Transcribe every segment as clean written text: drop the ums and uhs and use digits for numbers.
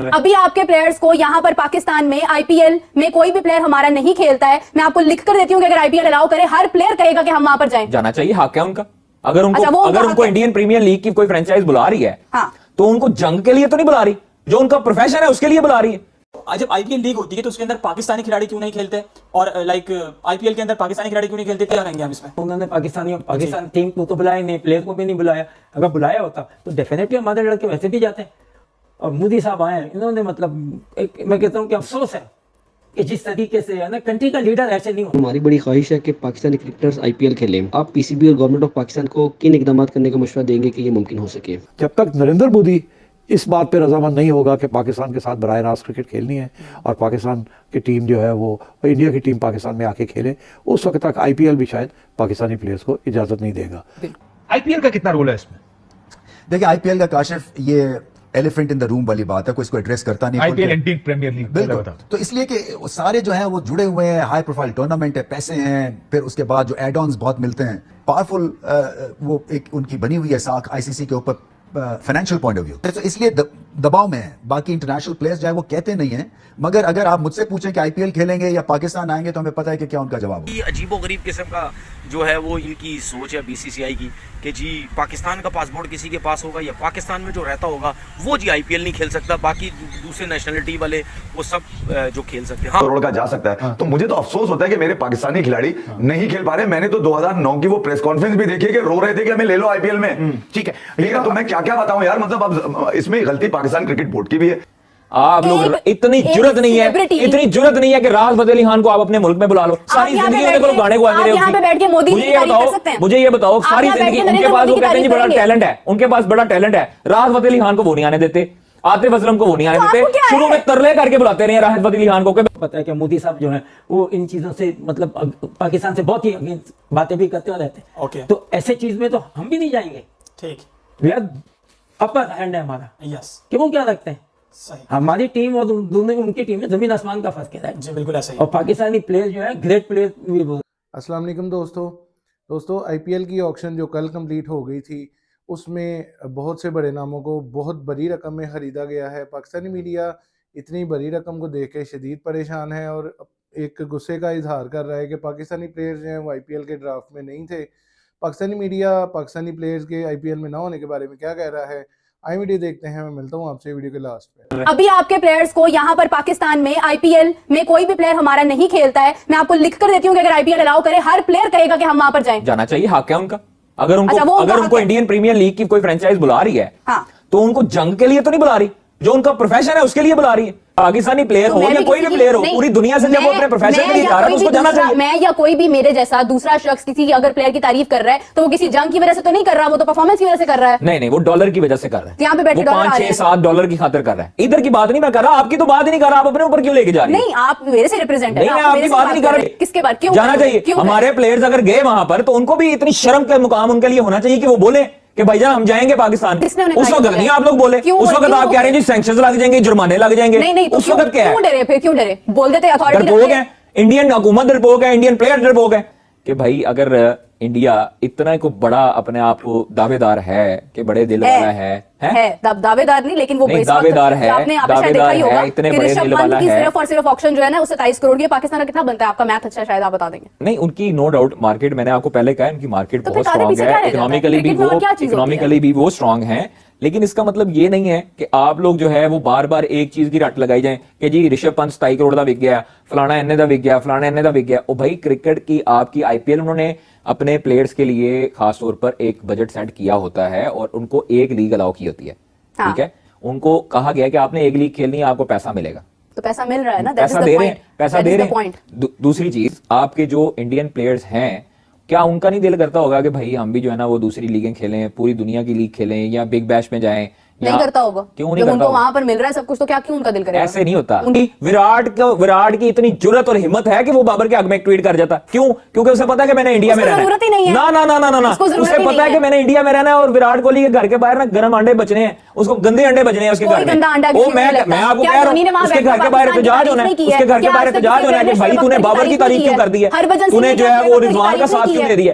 अभी आपके प्लेयर्स को यहाँ पर पाकिस्तान में आईपीएल में कोई भी प्लेयर हमारा नहीं खेलता है, मैं आपको लिख कर देती हूँ कि अगर आईपीएल अलाउ करे, हर प्लेयर कहेगा कि हम वहां पर जाएं। जाना चाहिए, हक है उनका। अगर उनको इंडियन प्रीमियर लीग की कोई फ्रेंचाइज बुला रही है, हाँ, तो उनको जंग के लिए तो नहीं बुला रही, जो उनका प्रोफेशन है उसके लिए बुला रही है। आज जब आईपीएल लीग होती है तो उसके अंदर पाकिस्तानी खिलाड़ी क्यों नहीं खेलते, और लाइक आईपीएल के अंदर पाकिस्तानी खिलाड़ी क्यों नहीं खेलते, क्या रहेंगे हम इसमें? उन्होंने पाकिस्तान टीम को तो बुलाया नहीं, प्लेयर को भी नहीं बुलाया। अगर बुलाया होता तो डेफिनेटली हमारे लड़के वैसे भी जाते हैं। और मोदी साहब आए, इन्होंने मतलब मैं कहता हूँ कि अफसोस है कि जिस तरीके से है ना, कंट्री का लीडर ऐसे नहीं हो। हमारी बड़ी ख्वाहिश है कि पाकिस्तानी क्रिकेटर्स आईपीएल खेलें। आप पीसीबी और गवर्नमेंट ऑफ पाकिस्तान को किन इकदाम करने का मशवरा देंगे कि ये मुमकिन हो सके? जब तक नरेंद्र मोदी इस बात पे रजामंद नहीं होगा कि पाकिस्तान के साथ बराह रास्त क्रिकेट खेलनी है और पाकिस्तान की टीम जो है वो इंडिया की टीम पाकिस्तान में आके खेले, उस वक्त तक आईपीएल भी शायद पाकिस्तानी प्लेयर्स को इजाजत नहीं देगा। आईपीएल का कितना रोल है इसमें? देखिए, आईपीएल का काशिफ ये एलिफेंट इन द रूम वाली बात है, कोई इसको एड्रेस करता नहीं। आईपीएल इंडियन प्रीमियर लीग, बिल्कुल। तो इसलिए कि सारे जो हैं वो जुड़े हुए हैं, हाई प्रोफाइल टूर्नामेंट है, पैसे हैं, फिर उसके बाद जो एड ऑन्स बहुत मिलते हैं, पावरफुल वो एक उनकी बनी हुई है साख आईसीसी के ऊपर फाइनेंशियल पॉइंट ऑफ व्यू, तो इसलिए दबाव में है। बाकी इंटरनेशनल प्लेयर्स जो है वो कहते नहीं है, मगर अगर आप मुझसे पूछें कि आईपीएल खेलेंगे या पाकिस्तान आएंगे तो हमें पता है कि क्या उनका जवाब है। अजीबोगरीब किस्म का जो है वो इनकी सोच है बीसीसीआई की कि जी पाकिस्तान का पासपोर्ट किसी के पास होगा या पाकिस्तान में जो रहता होगा वो जी आईपीएल नहीं खेल सकता, बाकी दूसरे नेशनलिटी वाले वो सब जो खेल सकते हैं। करोड़ का जा सकता है। तो मुझे तो अफसोस होता है कि मेरे पाकिस्तानी खिलाड़ी नहीं खेल पा रहे। मैंने तो 2009 की वो प्रेस कॉन्फ्रेंस भी देखी कि रो रहे थे कि हमें ले लो आईपीएल में। ठीक है, तो मैं क्या क्या बताऊं यार, मतलब अब इसमें गलती पाकिस्तान क्रिकेट बोर्ड की भी है। आप लोग इतनी जुर्रत नहीं है कि राहत फतेह अली खान को आप अपने मुल्क में बुला लो। सारी जिंदगी उन्हें कोई गाने को मुझे ये बताओ, सारी जिंदगी उनके पास वो कहते हैं बड़ा टैलेंट है, उनके पास बड़ा टैलेंट है। राहत फतेह अली खान को वो नहीं आने देते, आतिफ असलम को वो नहीं आने देते, शुरू में तरले करके बुलाते रहे राहत फतेह अली खान को। पता है कि मोदी साहब जो है वो इन चीजों से मतलब पाकिस्तान से बहुत ही अगेंस्ट बातें भी करते रहते हैं। तो ऐसे चीज में तो हम भी नहीं जाएंगे। ठीक, अपर हैंड है हमारा। यस, क्यों क्या लगता है? सही। हमारी टीम और दोनों उनकी टीम में जमीन आसमान का फर्क है जी, बिल्कुल ऐसा ही। और पाकिस्तानी प्लेयर जो है ग्रेट प्लेयर भी बोल। अस्सलाम वालेकुम दोस्तों आईपीएल की ऑक्शन जो कल कंप्लीट हो गई थी उसमें बहुत से बड़े नामों को बहुत बड़ी रकम में खरीदा गया है। पाकिस्तानी मीडिया इतनी बड़ी रकम को देख के शदीद परेशान है और एक गुस्से का इजहार कर रहा है कि पाकिस्तानी प्लेयर्स जो हैं वो आईपीएल के ड्राफ्ट में नहीं थे। पाकिस्तानी मीडिया पाकिस्तानी प्लेयर्स के आईपीएल में ना होने के बारे में क्या कह रहा है, आई वीडियो देखते हैं। मैं मिलता हूँ आपसे वीडियो के लास्ट पे। अभी आपके प्लेयर्स को यहाँ पर पाकिस्तान में आईपीएल में कोई भी प्लेयर हमारा नहीं खेलता है, मैं आपको लिख कर देती हूँ कि अगर आईपीएल अलाउ करे, हर प्लेयर कहेगा कि हम वहां पर जाएं। जाना चाहिए, हक है उनका। अगर उनको इंडियन प्रीमियर लीग की कोई फ्रेंचाइज बुला रही है, हाँ, तो उनको जंग के लिए तो नहीं बुला रही, जो उनका प्रोफेशन है उसके लिए बुला रही है। पाकिस्तानी प्लेयर हो या कोई भी प्लेयर हो, पूरी दुनिया से जब वो अपने प्रोफेशन के लिए जा रहा है उसको जाना चाहिए। मैं या कोई भी मेरे जैसा दूसरा शख्स किसी अगर प्लेयर की तारीफ कर रहा है तो वो किसी जंग की वजह से तो नहीं कर रहा, वो तो परफॉर्मेंस की वजह से कर रहा है। नहीं, वो डॉलर की वजह से कर रहा है। यहाँ पे बैठे $5-6-7 की खातिर कर रहा है। इधर की बात नहीं मैं कर रहा, आपकी तो बात ही नहीं कर रहा, आप अपने ऊपर क्यों लेके जा रहे हैं? नहीं, आप मेरे से रिप्रेजेंट है। नहीं, आपकी बात नहीं कर रहे। किसके बारे? क्यों जाना चाहिए? हमारे प्लेयर्स अगर गए वहां पर तो उनको भी इतनी शर्म का मुकाम उनके लिए होना चाहिए कि वो बोले कि भाईजान हम जाएंगे पाकिस्तान। उस वक्त नहीं आप लोग बोले, उस वक्त आप कह रहे हैं जी सैंक्शंस लग जाएंगे, जुर्माने लग जाएंगे। नहीं, उस वक्त क्या है? क्यों डरे? फिर क्यों डरे? बोल देते अथॉरिटी डरपोक है, इंडियन हुकूमत डरपोक है, इंडियन प्लेयर डरपोक है कि भाई अगर इंडिया इतना को बड़ा अपने आप को दावेदार है कि बड़े दिल वाला है दावेदार नहीं, लेकिन वो दावेदार है, आपने देखा ही होगा इतने बड़े दिल वाला है। सिर्फ और सिर्फ ऑक्शन जो है ना उससे 23 करोड़ की, पाकिस्तान का कितना बनता है? आपका मैथ अच्छा, शायद आप बता देंगे। नहीं, उनकी नो डाउट मार्केट, मैंने आपको पहले कहा उनकी मार्केट बहुत स्ट्रांग है, इकोनॉमिकली भी वो स्ट्रांग है। लेकिन इसका मतलब ये नहीं है कि आप लोग जो है वो बार बार एक चीज की रट लगाई जाए कि जी ऋषभ पंत 27 करोड़ का बिक गया, फलाना इन्ने का बिक गया, फलाना इन्ने का बिक गया। ओ भाई, क्रिकेट की आपकी आईपीएल उन्होंने अपने प्लेयर्स के लिए खास तौर पर एक बजट सेट किया होता है और उनको एक लीग अलाउ की होती है। ठीक है, उनको कहा गया कि आपने एक लीग खेलनी है, आपको पैसा मिलेगा, तो पैसा मिल रहा है ना, पैसा दे रहे हैं। दूसरी चीज, आपके जो इंडियन प्लेयर्स हैं, क्या उनका नहीं दिल करता होगा कि भाई हम भी जो है ना वो दूसरी लीगें खेलें, पूरी दुनिया की लीग खेलें या बिग बैश में जाएं? नहीं करता होगा। क्यों नहीं करता? उनको वहां पर मिल रहा है सब कुछ, तो क्या क्यों उनका दिल करेगा? ऐसे नहीं होता। विराट की इतनी जुर्रत और हिम्मत है कि वो बाबर के हक में एक ट्वीट कर जाता। क्यों? क्योंकि उसे पता है कि मैंने इंडिया में रहना है। जरूरत ही नहीं है। ना, उसे पता है कि मैंने इंडिया में रहना है और विराट कोहली के घर के बाहर ना गर्म अंडे बचने हैं, उसको गंदे अंडे बचने हैं उसके घर में। मैं आपको कह रहा हूँ, उसके घर के बाहर एहतजाज होना है, उसके घर के बाहर एहतजाज होना है कि भाई तूने बाबर की तारीफ क्यों कर दी है, तूने जो है वो रिजवान का साथ क्यों दे दिया?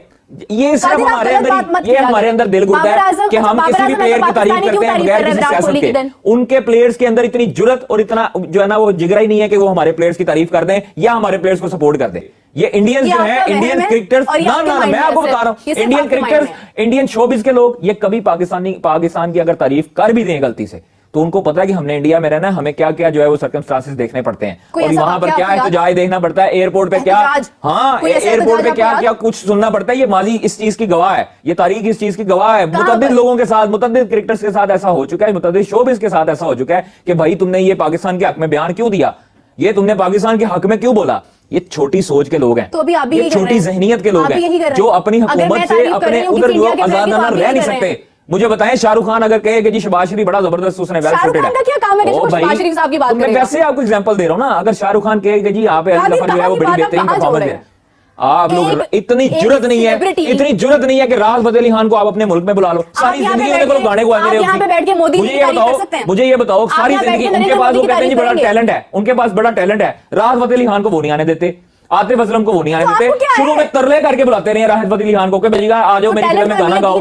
ये सिर्फ हमारे अंदर, ये हमारे अंदर दिल घुटता है कि हम किसी भी प्लेयर की तारीफ करते हैं बगैर किसी सियासत के। उनके प्लेयर्स के अंदर इतनी जुर्रत और इतना जो है ना वो जिगरा ही नहीं है कि वो हमारे प्लेयर्स की तारीफ कर दें या हमारे प्लेयर्स को सपोर्ट कर दें। ये इंडियंस जो है, इंडियन क्रिकेटर्स, ना मैं आपको बता रहा हूं, इंडियन क्रिकेटर्स, इंडियन शोबिज के लोग, ये कभी पाकिस्तान की अगर तारीफ कर भी दें गलती से तो उनको पता है कि हमने इंडिया में रहना है, हमें क्या क्या जो है वो सर्कमस्टांसेस देखने पड़ते हैं और वहां पर क्या एहतजाज देखना पड़ता है, एयरपोर्ट पे क्या, हाँ एयरपोर्ट पे क्या क्या कुछ सुनना पड़ता है। ये माजी इस चीज की गवाह है, ये तारीख इस चीज की गवाह है। मुतअद्दिद लोगों के साथ, मुतअद्दिद क्रिकेटर्स के साथ ऐसा हो चुका है, मुतअद्दिद शोबिज के साथ ऐसा हो चुका है कि भाई तुमने ये पाकिस्तान के हक में बयान क्यों दिया, ये तुमने पाकिस्तान के हक में क्यों बोला। ये छोटी सोच के लोग हैं, तो अभी आप भी ये छोटी जहनियत के लोग हैं जो अपनी हुकूमत से अपने उधर जो आजाद रह नहीं सकते। मुझे बताएं, शाहरुख खान अगर कहे कि जी शहबाज शरीफ बड़ा जबरदस्त उसने वेल शूटेड है, क्या काम है कि शहबाज शरीफ साहब की बात करें? मैं वैसे आपको एग्जांपल दे रहा हूं ना, अगर शाहरुख खान कहे कि जी आप जफर जो है वो बड़ी बेहतरीन परफॉर्मेंस है, आप लोग इतनी जुर्रत नहीं है, इतनी जुर्रत नहीं है कि राहत फतेह अली खान को आप अपने मुल्क में बुला लो। सारी जिंदगी उनके को गाने गुआते रहे। मुझे ये बताओ सारी जिंदगी उनके पास वो कहते हैं जी बड़ा टैलेंट है, उनके पास बड़ा टैलेंट है, राहत फतेह अली खान को वो नहीं आने देते, आतिफ असलम को वो नहीं आने देते, शुरू में तरले करके बुलाते रहे राहत फतेह अली खान को कि भेजिएगा आ जाओ मेरी फिल्म में गाना गाओ।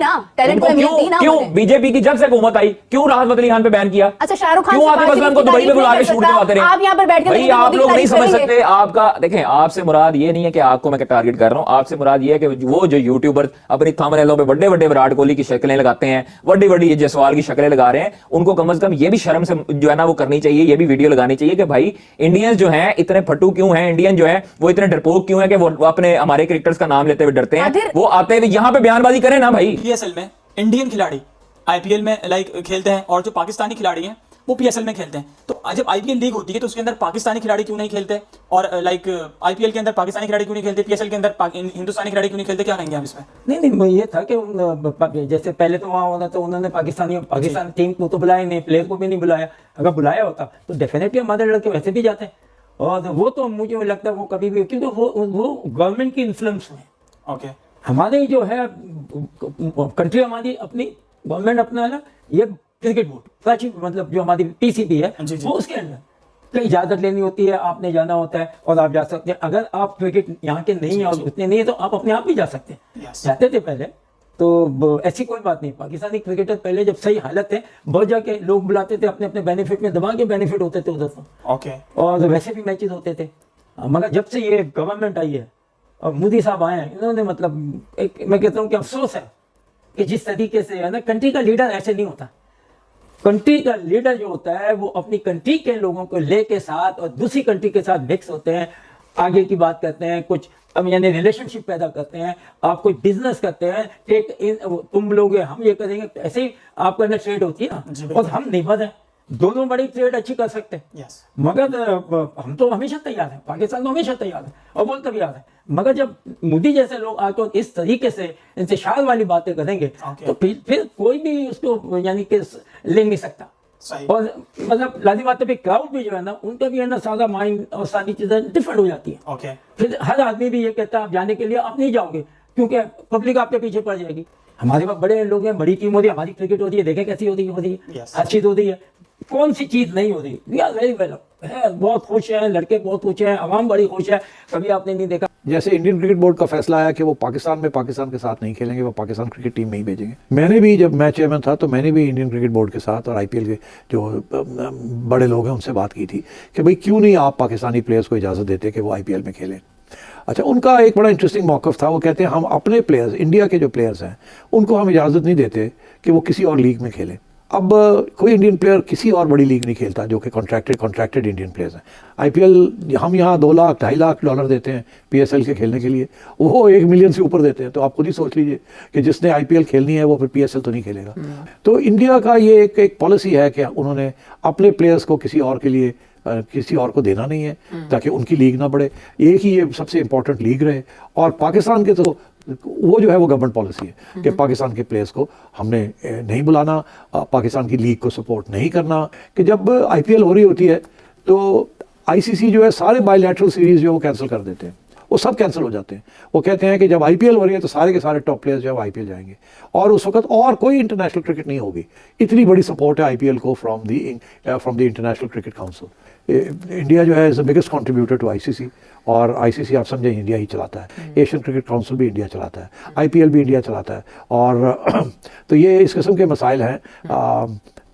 क्यों बीजेपी की जब से हुकूमत आई क्यों राहत फतेह अली खान पे बैन किया? अच्छा शाहरुख खान, क्यों आतिफ असलम को दुबई में बुला के शूट करवाते रहे? आप यहाँ पर बैठ के भाई आप लोग नहीं समझ सकते। आपका देखें, आपसे मुराद ये नहीं है कि आपको मैं टारगेट कर रहा हूँ, आपसे मुराद ये है कि वो जो यूट्यूबर अपनी थंबनेलों पे बड़े बड़े विराट कोहली की शक्लें लगाते हैं, बड़ी बड़ी जयसवाल की शक्लें लगा रहे हैं, उनको कम से कम ये भी शर्म से जो है ना वो करनी चाहिए, ये भी वीडियो लगानी चाहिए कि भाई इंडियंस जो है इतने फट्टू क्यों हैं, इंडियन जो है वो इतने डरपोक क्यों है कि वो अपने हमारे क्रिकेटर्स का नाम लेते हुए डरते हैं। वो आते हुए यहाँ पे बयानबाजी करें ना भाई। पीएसएल में इंडियन खिलाड़ी आईपीएल में खेलते हैं और जो पाकिस्तानी खिलाड़ी हैं वो पीएसएल में खेलते हैं। तो जब आईपीएल लीग होती है तो उसके अंदर पाकिस्तानी खिलाड़ी क्यों नहीं खेलते, और आईपीएल के अंदर पाकिस्तानी खिलाड़ी क्यों नहीं खेलते, पीएसएल के अंदर हिंदुस्तानी खिलाड़ी क्यों नहीं खेलते? क्या कहेंगे आप इसमें? नहीं ये था कि जैसे पहले तो वहाँ होना तो उन्होंने पाकिस्तान टीम को तो बुलाया नहीं, प्लेयर को भी नहीं बुलाया। अगर बुलाया होता तो डेफिनेटली हमारे लड़के वैसे भी जाते हैं, और वो तो मुझे लगता है वो कभी भी, क्योंकि वो गवर्नमेंट की इन्फ्लुएंस में। ओके, हमारी जो है कंट्री, हमारी अपनी गवर्नमेंट अपना ना ये क्रिकेट बोर्ड मतलब जो हमारी पीसीबी है वो उसके अंदर कहीं इजाजत लेनी होती है, आपने जाना होता है और आप जा सकते हैं। अगर आप क्रिकेट यहाँ के नहीं है और उतने नहीं है तो आप अपने आप भी जा सकते हैं। जाते थे पहले तो ऐसी कोई बात नहीं। पाकिस्तानी क्रिकेटर पहले जब सही हालत है बहुत जाके लोग बुलाते थे, अपने अपने बेनिफिट में दबा के बेनिफिट होते थे उधर तो। ओके, और वैसे भी मैचेस होते थे। मगर जब से ये गवर्नमेंट आई है और मोदी साहब आए हैं, इन्होंने मतलब मैं कहता हूँ कि अफसोस है कि जिस तरीके से है ना, कंट्री का लीडर ऐसे नहीं होता। कंट्री का लीडर जो होता है वो अपनी कंट्री के लोगों को लेके साथ और दूसरी कंट्री के साथ मिक्स होते हैं, आगे की बात करते हैं, कुछ यानी रिलेशनशिप पैदा करते हैं, आप कोई बिजनेस करते हैं, तुम लोग हम ये करेंगे, ऐसे ही आपके अंदर ट्रेड होती है ना, और हम नहीं बदे दोनों बड़ी ट्रेड अच्छी कर सकते हैं। मगर हम तो हमेशा तैयार हैं, पाकिस्तान तो हमेशा तैयार है और बोलते भी आ रहे हैं। मगर जब मोदी जैसे लोग आकर इस तरीके से इंतशार वाली बातें करेंगे तो फिर कोई भी उसको यानी कि ले नहीं सकता। और मतलब लाजिम बात है, क्राउड भी जो है ना उनका भी है ना सारा माइंड और सारी चीजें डिफरेंट हो जाती है। फिर हर आदमी भी ये कहता है आप जाने के लिए आप नहीं जाओगे क्योंकि पब्लिक आपके पीछे पड़ जाएगी। हमारे पास बड़े लोग हैं, बड़ी टीम हो रही है, हमारी क्रिकेट होती है, देखें कैसी हो रही है, अच्छी तो होती है, कौन सी चीज नहीं हो रही। वी आर वेरी वेल है, बहुत खुश हैं, लड़के बहुत खुश हैं, आवाम बड़ी खुश है। कभी आपने नहीं देखा जैसे इंडियन क्रिकेट बोर्ड का फैसला आया कि वो पाकिस्तान के साथ नहीं खेलेंगे, वो पाकिस्तान क्रिकेट टीम में ही भेजेंगे। मैंने भी जब मैं चेयरमैन था तो मैंने भी इंडियन क्रिकेट बोर्ड के साथ और आईपीएल के जो बड़े लोग हैं उनसे बात की थी कि भाई क्यों नहीं आप पाकिस्तानी प्लेयर्स को इजाज़त देते कि वो आईपीएल में खेलें। अच्छा, उनका एक बड़ा इंटरेस्टिंग मौक़िफ़ था। वो कहते हैं हम अपने प्लेयर्स, इंडिया के जो प्लेयर्स हैं उनको हम इजाज़त नहीं देते कि वो किसी और लीग में खेलें। अब कोई इंडियन प्लेयर किसी और बड़ी लीग नहीं खेलता जो कि कॉन्ट्रैक्टेड इंडियन प्लेयर्स हैं। आईपीएल हम यहाँ 2 लाख $2.5 लाख देते हैं पीएसएल के खेलने के लिए, वो 1 मिलियन से ऊपर देते हैं। तो आप खुद ही सोच लीजिए कि जिसने आईपीएल खेलनी है वो फिर पीएसएल तो नहीं खेलेगा। तो इंडिया का ये एक पॉलिसी है कि उन्होंने अपने प्लेयर्स को किसी और के लिए किसी और को देना नहीं है ताकि उनकी लीग ना बढ़े, एक ही ये सबसे इंपॉर्टेंट लीग रहे। और पाकिस्तान के तो वो जो है वो गवर्नमेंट पॉलिसी है कि पाकिस्तान के प्लेयर्स को हमने नहीं बुलाना, पाकिस्तान की लीग को सपोर्ट नहीं करना। कि जब आईपीएल हो रही होती है तो आईसीसी जो है सारे बायलैटरल सीरीज जो है वो कैंसिल कर देते हैं वो सब कैंसिल हो जाते हैं। वो कहते हैं कि जब आईपीएल हो रही है तो सारे के सारे टॉप प्लेयर्स जो है आईपीएल जाएंगे, और उस वक्त और कोई इंटरनेशनल क्रिकेट नहीं होगी। इतनी बड़ी सपोर्ट है आईपीएल को from the International Cricket Council. India जो है is the biggest contributor to ICC, और आईसीसी आप समझे इंडिया ही चलाता है। एशियन क्रिकेट काउंसिल भी इंडिया चलाता है, आईपीएल भी इंडिया चलाता है। और तो ये इस किस्म के मसाइल हैं।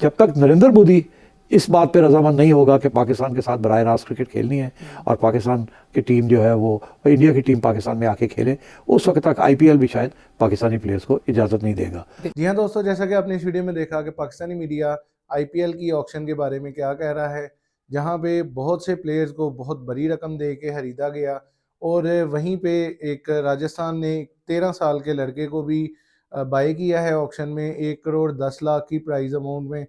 जब तक नरेंद्र मोदी इस बात पे रजामंद नहीं होगा कि पाकिस्तान के साथ बराह रास्त क्रिकेट खेलनी है और पाकिस्तान की टीम जो है वो इंडिया की टीम पाकिस्तान में आके खेले, उस वक्त तक आईपीएल भी शायद पाकिस्तानी प्लेयर्स को इजाज़त नहीं देगा। जी हाँ दोस्तों, जैसा कि आपने इस वीडियो में देखा कि पाकिस्तानी मीडिया आईपीएल की ऑक्शन के बारे में क्या कह रहा है, जहाँ पे बहुत से प्लेयर्स को बहुत बड़ी रकम दे के खरीदा गया, और वहीं पे एक राजस्थान ने 13 साल के लड़के को भी बाय किया है ऑक्शन में 1 करोड़ 10 लाख की प्राइस अमाउंट में।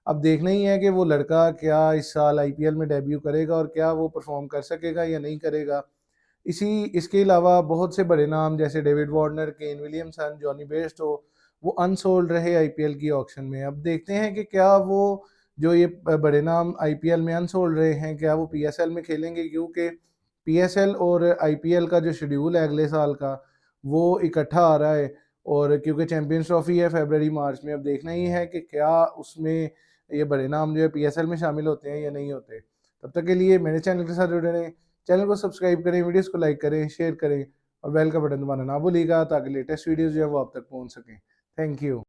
अब देखना ही है कि वो लड़का क्या इस साल आईपीएल में डेब्यू करेगा और क्या वो परफॉर्म कर सकेगा या नहीं करेगा। इसके अलावा बहुत से बड़े नाम जैसे David Warner, Kane Williamson, Jonny Bairstow, वो अनसोल्ड रहे आईपीएल की ऑक्शन में। अब देखते हैं कि क्या वो जो ये बड़े नाम आईपीएल में अनसोल्ड रहे हैं, क्या वो पीएसएल में खेलेंगे, क्योंकि पीएसएल और आईपीएल का जो शेड्यूल है अगले साल का वो इकट्ठा आ रहा है, और क्योंकि चैंपियंस ट्रॉफी है फरवरी मार्च में। अब देखना ही है कि क्या उसमें ये बड़े नाम जो है पीएसएल में शामिल होते हैं या नहीं होते। तब तक के लिए मेरे चैनल के साथ जुड़े रहें, चैनल को सब्सक्राइब करें, वीडियोस को लाइक करें, शेयर करें और बेल का बटन दबाना ना भूलिएगा ताकि लेटेस्ट वीडियोस जो है वो आप तक पहुंच सकें। Thank you.